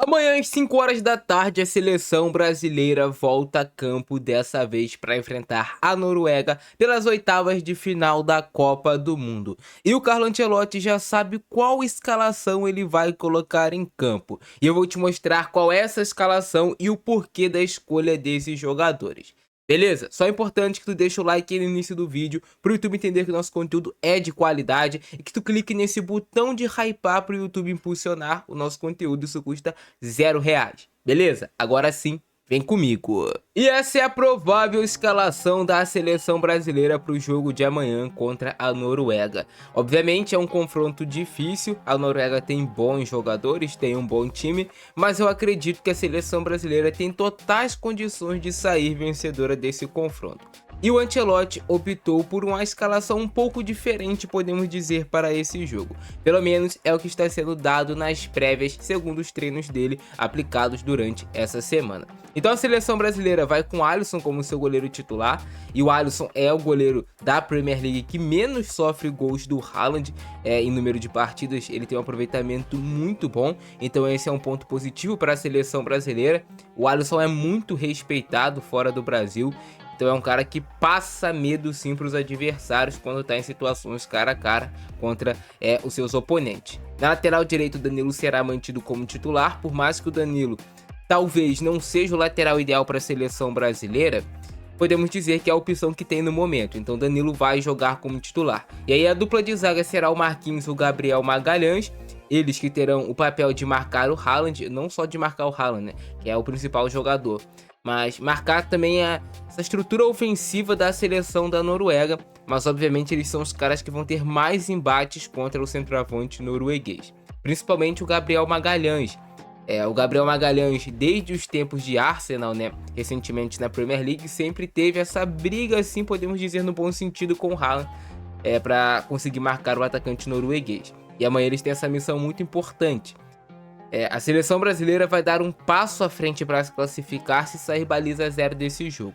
Amanhã às 5 horas da tarde, a seleção brasileira volta a campo, dessa vez para enfrentar a Noruega pelas oitavas de final da Copa do Mundo. E o Carlo Ancelotti já sabe qual escalação ele vai colocar em campo. E eu vou te mostrar qual é essa escalação e o porquê da escolha desses jogadores. Beleza? Só é importante que tu deixe o like aí no início do vídeo para o YouTube entender que o nosso conteúdo é de qualidade e que tu clique nesse botão de hypar para o YouTube impulsionar o nosso conteúdo. Isso custa R$0. Beleza? Agora sim, vem comigo. E essa é a provável escalação da seleção brasileira para o jogo de amanhã contra a Noruega. Obviamente é um confronto difícil, a Noruega tem bons jogadores, tem um bom time, mas eu acredito que a seleção brasileira tem totais condições de sair vencedora desse confronto. E o Ancelotti optou por uma escalação um pouco diferente, podemos dizer, para esse jogo. Pelo menos é o que está sendo dado nas prévias, segundo os treinos dele aplicados durante essa semana. Então a seleção brasileira vai com o Alisson como seu goleiro titular, e o Alisson é o goleiro da Premier League que menos sofre gols do Haaland em número de partidas. Ele tem um aproveitamento muito bom, então esse é um ponto positivo para a seleção brasileira. O Alisson é muito respeitado fora do Brasil, então é um cara que passa medo sim para os adversários quando está em situações cara a cara contra os seus oponentes. Na lateral direito, o Danilo será mantido como titular, por mais que o Danilo talvez não seja o lateral ideal para a seleção brasileira, podemos dizer que é a opção que tem no momento. Então Danilo vai jogar como titular. E aí a dupla de zaga será o Marquinhos e o Gabriel Magalhães. Eles que terão o papel de marcar o Haaland, não só de marcar o Haaland, né, que é o principal jogador, mas marcar também essa estrutura ofensiva da seleção da Noruega. Mas obviamente eles são os caras que vão ter mais embates contra o centroavante norueguês, principalmente o Gabriel Magalhães. O Gabriel Magalhães, desde os tempos de Arsenal, né, recentemente na Premier League, sempre teve essa briga, assim podemos dizer no bom sentido, com o Haaland, para conseguir marcar o atacante norueguês. E amanhã eles têm essa missão muito importante. A seleção brasileira vai dar um passo à frente para se classificar se sair baliza zero desse jogo.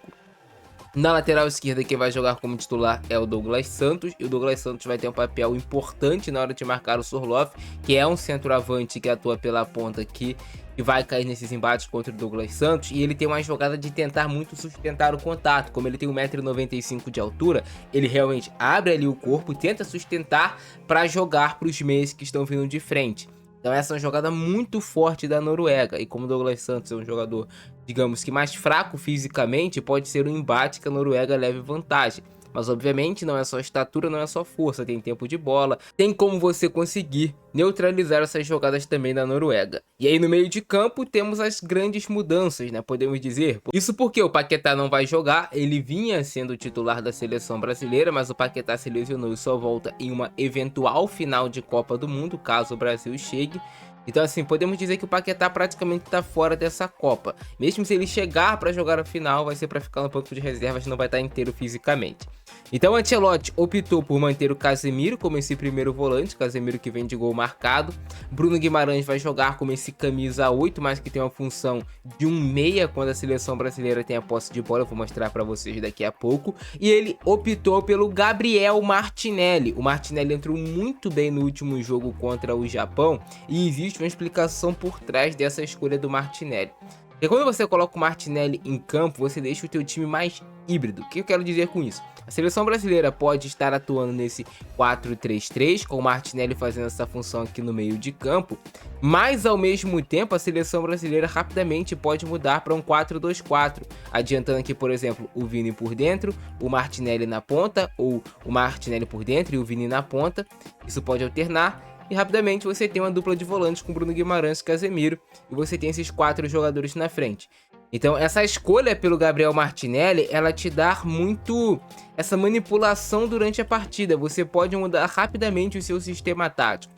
Na lateral esquerda, quem vai jogar como titular é o Douglas Santos, e o Douglas Santos vai ter um papel importante na hora de marcar o Sorloth, que é um centroavante que atua pela ponta aqui e vai cair nesses embates contra o Douglas Santos. E ele tem uma jogada de tentar muito sustentar o contato. Como ele tem 1,95 m de altura, ele realmente abre ali o corpo e tenta sustentar para jogar para os meias que estão vindo de frente. Então essa é uma jogada muito forte da Noruega, e como o Douglas Santos é um jogador, digamos que mais fraco fisicamente, pode ser um embate que a Noruega leve vantagem. Mas obviamente não é só estatura, não é só força, tem tempo de bola, tem como você conseguir neutralizar essas jogadas também da Noruega. E aí no meio de campo temos as grandes mudanças, né, podemos dizer. Isso porque o Paquetá não vai jogar, ele vinha sendo titular da seleção brasileira, mas o Paquetá se lesionou e só volta em uma eventual final de Copa do Mundo, caso o Brasil chegue. Então assim, podemos dizer que o Paquetá praticamente está fora dessa Copa. Mesmo se ele chegar para jogar a final, vai ser para ficar no banco de reservas, não vai estar inteiro fisicamente. Então o Ancelotti optou por manter o Casemiro como esse primeiro volante, Casemiro que vem de gol marcado. Bruno Guimarães vai jogar como esse camisa 8, mas que tem uma função de um meia quando a seleção brasileira tem a posse de bola, eu vou mostrar para vocês daqui a pouco. E ele optou pelo Gabriel Martinelli. O Martinelli entrou muito bem no último jogo contra o Japão, e existe uma explicação por trás dessa escolha do Martinelli. Porque quando você coloca o Martinelli em campo, você deixa o teu time mais híbrido. O que eu quero dizer com isso? A seleção brasileira pode estar atuando nesse 4-3-3, com o Martinelli fazendo essa função aqui no meio de campo, mas ao mesmo tempo a seleção brasileira rapidamente pode mudar para um 4-2-4, adiantando aqui, por exemplo, o Vini por dentro, o Martinelli na ponta, ou o Martinelli por dentro e o Vini na ponta. Isso pode alternar. E rapidamente você tem uma dupla de volantes com Bruno Guimarães e Casemiro, e você tem esses 4 jogadores na frente. Então essa escolha pelo Gabriel Martinelli, ela te dá muito essa manipulação durante a partida. Você pode mudar rapidamente o seu sistema tático.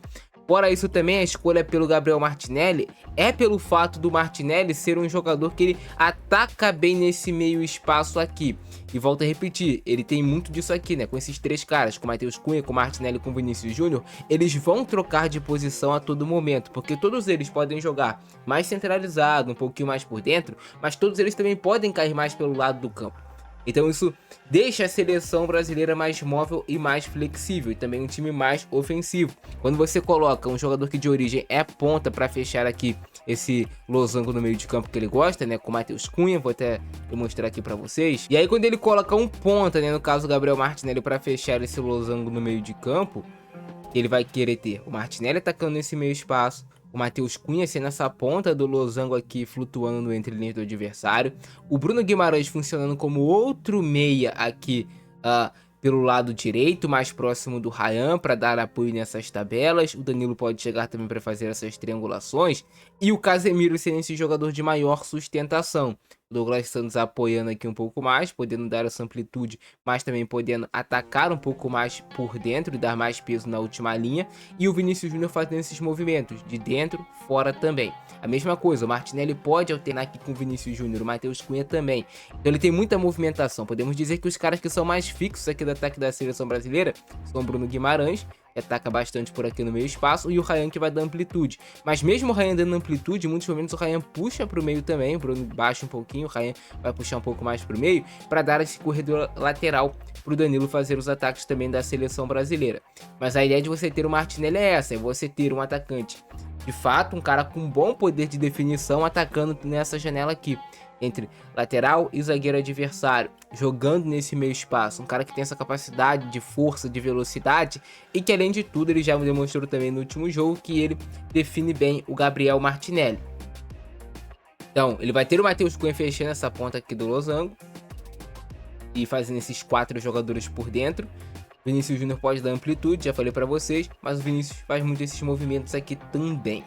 Fora isso também, a escolha pelo Gabriel Martinelli é pelo fato do Martinelli ser um jogador que ele ataca bem nesse meio espaço aqui. E volto a repetir, ele tem muito disso aqui, né? Com esses 3 caras, com o Matheus Cunha, com o Martinelli e com o Vinícius Júnior, eles vão trocar de posição a todo momento, porque todos eles podem jogar mais centralizado, um pouquinho mais por dentro, mas todos eles também podem cair mais pelo lado do campo. Então isso deixa a seleção brasileira mais móvel e mais flexível, e também um time mais ofensivo. Quando você coloca um jogador que de origem é ponta para fechar aqui esse losango no meio de campo que ele gosta, né, com o Matheus Cunha, vou até mostrar aqui para vocês. E aí quando ele coloca um ponta, né, no caso o Gabriel Martinelli, para fechar esse losango no meio de campo, ele vai querer ter o Martinelli atacando nesse meio espaço, o Matheus Cunha sendo essa ponta do losango aqui flutuando entre linhas do adversário, o Bruno Guimarães funcionando como outro meia aqui pelo lado direito, mais próximo do Ryan, para dar apoio nessas tabelas. O Danilo pode chegar também para fazer essas triangulações, e o Casemiro sendo esse jogador de maior sustentação. O Douglas Santos apoiando aqui um pouco mais, podendo dar essa amplitude, mas também podendo atacar um pouco mais por dentro e dar mais peso na última linha. E o Vinícius Júnior fazendo esses movimentos, de dentro, fora também. A mesma coisa, o Martinelli pode alternar aqui com o Vinícius Júnior, o Matheus Cunha também. Então ele tem muita movimentação. Podemos dizer que os caras que são mais fixos aqui do ataque da seleção brasileira são o Bruno Guimarães, que ataca bastante por aqui no meio espaço, e o Ryan, que vai dar amplitude. Mas mesmo o Ryan dando amplitude, em muitos momentos o Ryan puxa para o meio também, o Bruno baixa um pouquinho, o Ryan vai puxar um pouco mais para o meio, para dar esse corredor lateral para o Danilo fazer os ataques também da seleção brasileira. Mas a ideia de você ter o Martinelli é essa, é você ter um atacante, de fato, um cara com bom poder de definição atacando nessa janela aqui, entre lateral e zagueiro adversário, jogando nesse meio espaço, um cara que tem essa capacidade de força, de velocidade, e que além de tudo ele já demonstrou também no último jogo que ele define bem o Gabriel Martinelli. Então ele vai ter o Matheus Cunha fechando essa ponta aqui do losango e fazendo esses 4 jogadores por dentro. O Vinícius Júnior pode dar amplitude, já falei para vocês, mas o Vinícius faz muito esses movimentos aqui também.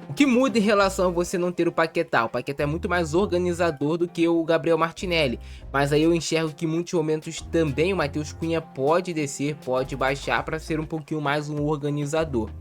O que muda em relação a você não ter o Paquetá? O Paquetá é muito mais organizador do que o Gabriel Martinelli, mas aí eu enxergo que em muitos momentos também o Matheus Cunha pode descer, pode baixar para ser um pouquinho mais um organizador.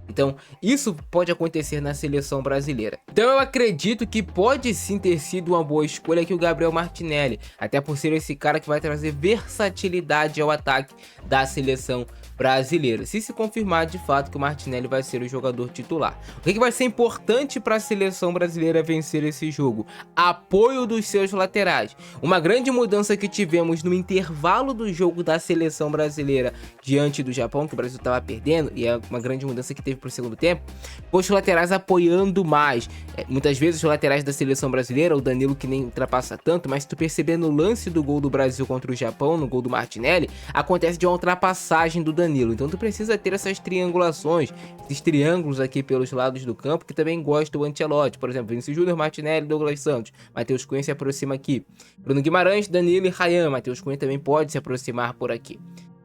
Então, isso pode acontecer na seleção brasileira. Então, eu acredito que pode sim ter sido uma boa escolha aqui o Gabriel Martinelli, até por ser esse cara que vai trazer versatilidade ao ataque da seleção brasileira, se confirmar de fato que o Martinelli vai ser o jogador titular. O que vai ser importante para a seleção brasileira vencer esse jogo? Apoio dos seus laterais. Uma grande mudança que tivemos no intervalo do jogo da seleção brasileira diante do Japão, que o Brasil estava perdendo, e é uma grande mudança que teve para o segundo tempo, foi os laterais apoiando mais. Muitas vezes os laterais da seleção brasileira, o Danilo que nem ultrapassa tanto, mas se tu perceber no lance do gol do Brasil contra o Japão, no gol do Martinelli, acontece de uma ultrapassagem do Danilo. Então tu precisa ter essas triangulações, esses triângulos aqui pelos lados do campo, que também gosta o Ancelotti. Por exemplo, Vinícius Júnior, Martinelli, Douglas Santos. Matheus Cunha se aproxima aqui. Bruno Guimarães, Danilo e Ryan. Matheus Cunha também pode se aproximar por aqui.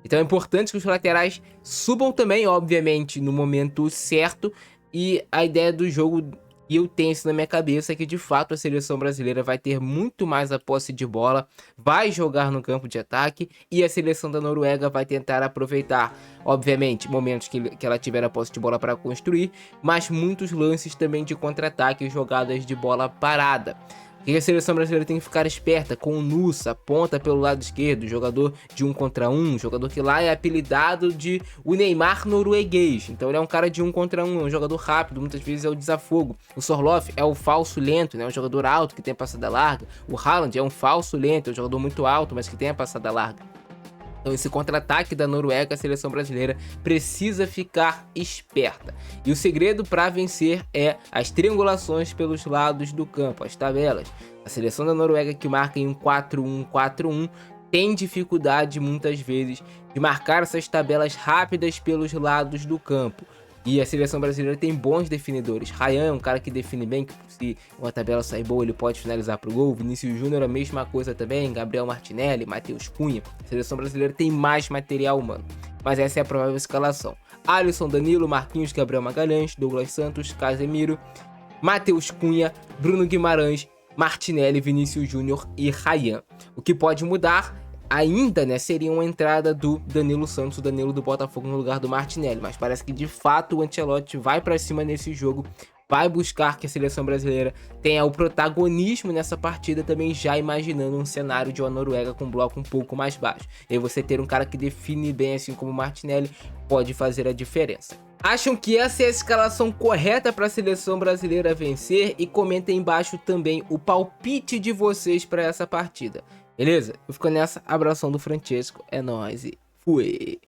Então é importante que os laterais subam também, obviamente, no momento certo. E a ideia do jogo, e eu tenho isso na minha cabeça, é que de fato a seleção brasileira vai ter muito mais a posse de bola, vai jogar no campo de ataque, e a seleção da Noruega vai tentar aproveitar, obviamente, momentos que ela tiver a posse de bola para construir, mas muitos lances também de contra-ataque e jogadas de bola parada. O que a seleção brasileira tem que ficar esperta com o Nusa, ponta pelo lado esquerdo, jogador de 1 contra 1, jogador que lá é apelidado de o Neymar norueguês. Então ele é um cara de 1 contra 1, é um jogador rápido, muitas vezes é o desafogo. O Sorloth é o falso lento, né? Um jogador alto que tem a passada larga. O Haaland é um falso lento, é um jogador muito alto, mas que tem a passada larga. Então esse contra-ataque da Noruega, a seleção brasileira precisa ficar esperta. E o segredo para vencer é as triangulações pelos lados do campo, as tabelas. A seleção da Noruega, que marca em um 4-1-4-1, tem dificuldade muitas vezes de marcar essas tabelas rápidas pelos lados do campo. E a seleção brasileira tem bons definidores. Ryan é um cara que define bem, que se uma tabela sair boa ele pode finalizar pro gol. Vinícius Júnior a mesma coisa também. Gabriel Martinelli, Matheus Cunha. A seleção brasileira tem mais material humano, mas essa é a provável escalação. Alisson, Danilo, Marquinhos, Gabriel Magalhães, Douglas Santos, Casemiro, Matheus Cunha, Bruno Guimarães, Martinelli, Vinícius Júnior e Ryan. O que pode mudar ainda, né, seria uma entrada do Danilo Santos, o Danilo do Botafogo no lugar do Martinelli, mas parece que de fato o Ancelotti vai para cima nesse jogo, vai buscar que a seleção brasileira tenha o protagonismo nessa partida, também já imaginando um cenário de uma Noruega com um bloco um pouco mais baixo. E aí você ter um cara que define bem, assim como o Martinelli, pode fazer a diferença. Acham que essa é a escalação correta para a seleção brasileira vencer? E comentem embaixo também o palpite de vocês para essa partida. Beleza? Eu fico nessa. Abração do Francesco. É nóis e fui.